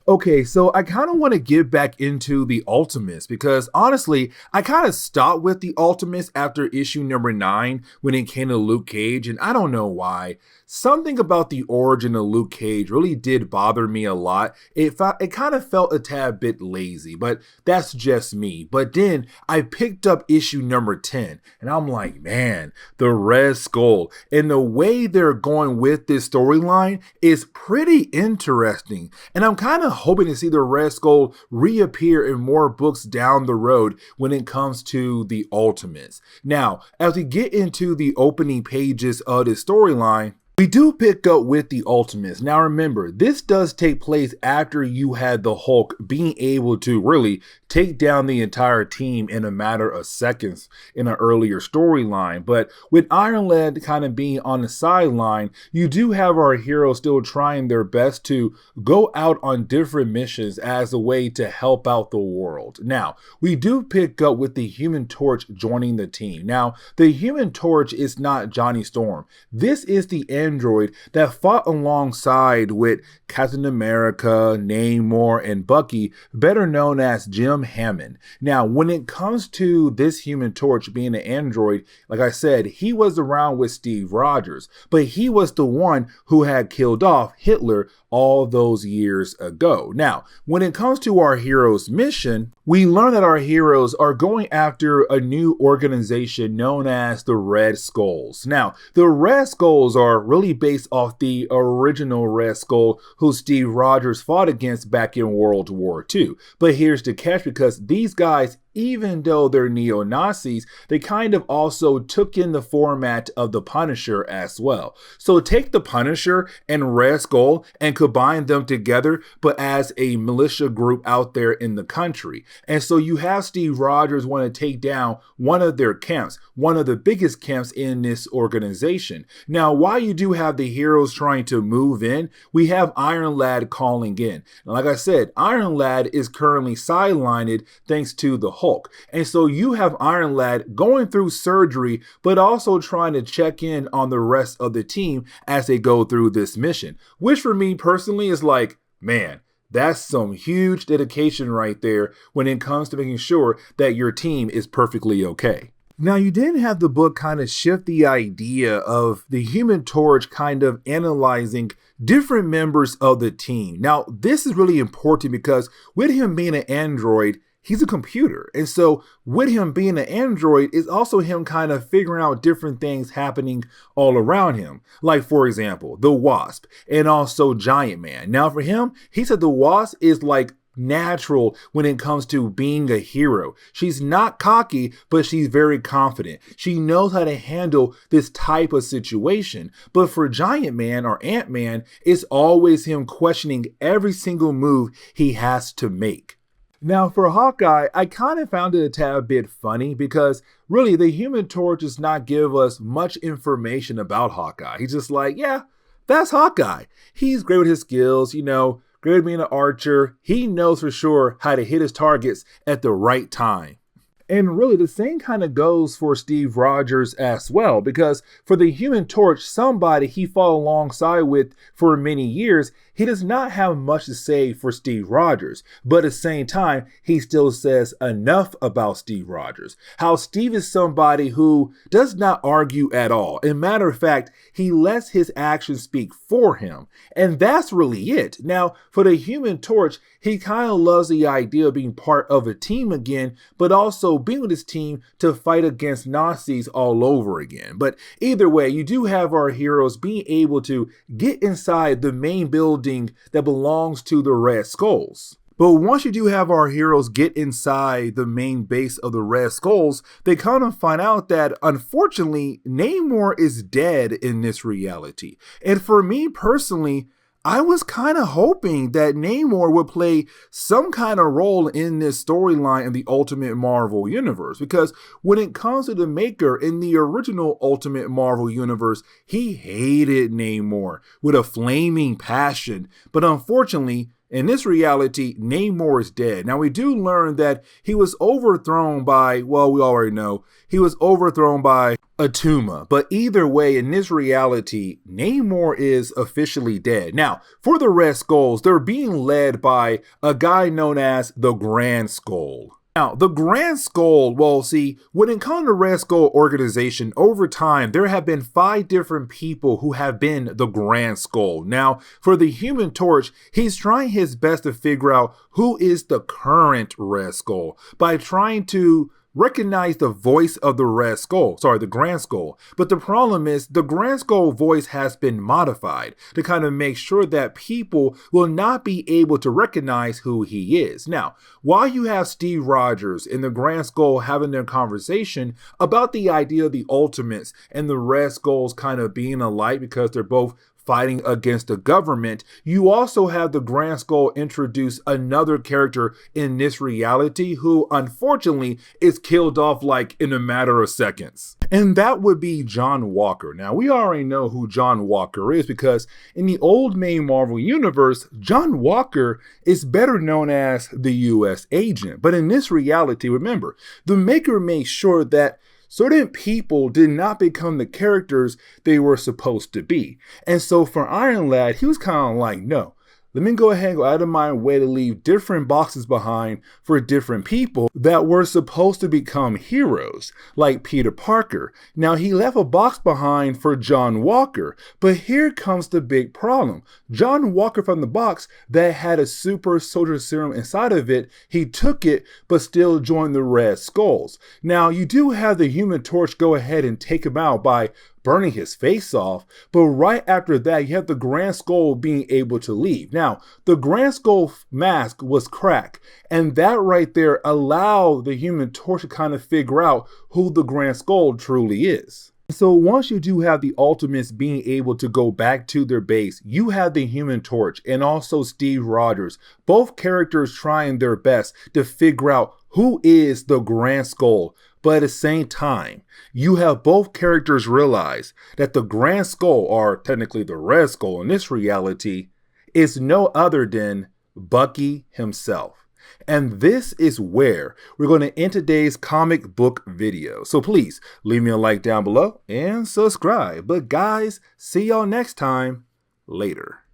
Okay, so I kind of want to get back into the Ultimates because honestly, I kind of stopped with the Ultimates after issue number 9 when it came to Luke Cage, and I don't know why. Something about the origin of Luke Cage really did bother me a lot. It kind of felt a tad bit lazy, but that's just me. But then I picked up issue number 10, and I'm like, man, the Red Skull and the way they're going with this storyline is pretty interesting. And I'm kind of hoping to see the Red Skull reappear in more books down the road when it comes to the Ultimates. Now, as we get into the opening pages of the storyline, we do pick up with the Ultimates. Now remember, this does take place after you had the Hulk being able to really take down the entire team in a matter of seconds in an earlier storyline. But with Iron Lad kind of being on the sideline, you do have our heroes still trying their best to go out on different missions as a way to help out the world. Now, we do pick up with the Human Torch joining the team. Now, the Human Torch is not Johnny Storm. This is the android that fought alongside with Captain America, Namor, and Bucky, better known as Jim Hammond. Now, when it comes to this Human Torch being an android, like I said, he was around with Steve Rogers, but he was the one who had killed off Hitler all those years ago. Now, when it comes to our heroes' mission, we learn that our heroes are going after a new organization known as the Red Skulls. Now, the Red Skulls are really based off the original Red Skull who Steve Rogers fought against back in World War II. But here's the catch, because these guys, even though they're neo-Nazis, they kind of also took in the format of the Punisher as well. So take the Punisher and Red Skull and combine them together, but as a militia group out there in the country. And so you have Steve Rogers want to take down one of their camps, one of the biggest camps in this organization. Now, while you do have the heroes trying to move in, we have Iron Lad calling in. And like I said, Iron Lad is currently sidelined thanks to the Hulk. And so you have Iron Lad going through surgery, but also trying to check in on the rest of the team as they go through this mission, which for me personally is like, man, that's some huge dedication right there when it comes to making sure that your team is perfectly okay. Now, you did have the book kind of shift the idea of the Human Torch kind of analyzing different members of the team. Now, this is really important because with him being an android, he's a computer. And so with him being an android is also him kind of figuring out different things happening all around him. Like, for example, the Wasp and also Giant Man. Now for him, he said the Wasp is like natural when it comes to being a hero. She's not cocky, but she's very confident. She knows how to handle this type of situation. But for Giant Man or Ant-Man, it's always him questioning every single move he has to make. Now for Hawkeye, I kind of found it a tad bit funny because really the Human Torch does not give us much information about Hawkeye. He's just like, yeah, that's Hawkeye. He's great with his skills, great at being an archer. He knows for sure how to hit his targets at the right time. And really, the same kind of goes for Steve Rogers as well, because for the Human Torch, somebody he fought alongside with for many years, he does not have much to say for Steve Rogers. But at the same time, he still says enough about Steve Rogers. How Steve is somebody who does not argue at all. As a matter of fact, he lets his actions speak for him. And that's really it. Now, for the Human Torch, he kind of loves the idea of being part of a team again, but also being with his team to fight against Nazis all over again. But either way, you do have our heroes being able to get inside the main building that belongs to the Red Skulls. But once you do have our heroes get inside the main base of the Red Skulls, they kind of find out that unfortunately Namor is dead in this reality. And for me personally, I was kind of hoping that Namor would play some kind of role in this storyline in the Ultimate Marvel Universe, because when it comes to the Maker in the original Ultimate Marvel Universe, he hated Namor with a flaming passion, but unfortunately, In this reality, Namor is dead. Now, we do learn that he was overthrown by, well, we already know, he was overthrown by Atuma. But either way, in this reality, Namor is officially dead. Now, for the Red Skulls, they're being led by a guy known as the Grand Skull. Now, the Grand Skull, well, see, when it comes to Red Skull organization, over time, there have been 5 different people who have been the Grand Skull. Now, for the Human Torch, he's trying his best to figure out who is the current Red Skull by trying to recognize the voice of the the Grand Skull. But the problem is the Grand Skull voice has been modified to kind of make sure that people will not be able to recognize who he is. Now, while you have Steve Rogers and the Grand Skull having their conversation about the idea of the Ultimates and the Red Skulls kind of being alike because they're both fighting against the government, you also have the Grand Skull introduce another character in this reality who unfortunately is killed off like in a matter of seconds. And that would be John Walker. Now, we already know who John Walker is because in the old main Marvel universe, John Walker is better known as the US agent. But in this reality, remember, the maker made sure that certain people did not become the characters they were supposed to be. And so for Iron Lad, he was kind of like, no, let me go ahead and go out of my way to leave different boxes behind for different people that were supposed to become heroes, like Peter Parker. Now, he left a box behind for John Walker, but here comes the big problem. John Walker from the box that had a super soldier serum inside of it, he took it, but still joined the Red Skulls. Now, you do have the Human Torch go ahead and take him out by burning his face off, but right after that, you have the Grand Skull being able to leave. Now, the Grand Skull mask was cracked, and that right there allowed the Human Torch to kind of figure out who the Grand Skull truly is. So once you do have the Ultimates being able to go back to their base, you have the Human Torch and also Steve Rogers, both characters trying their best to figure out who is the Grand Skull. But at the same time, you have both characters realize that the Grand Skull, or technically the Red Skull in this reality, is no other than Bucky himself. And this is where we're going to end today's comic book video. So please leave me a like down below and subscribe. But guys, see y'all next time. Later.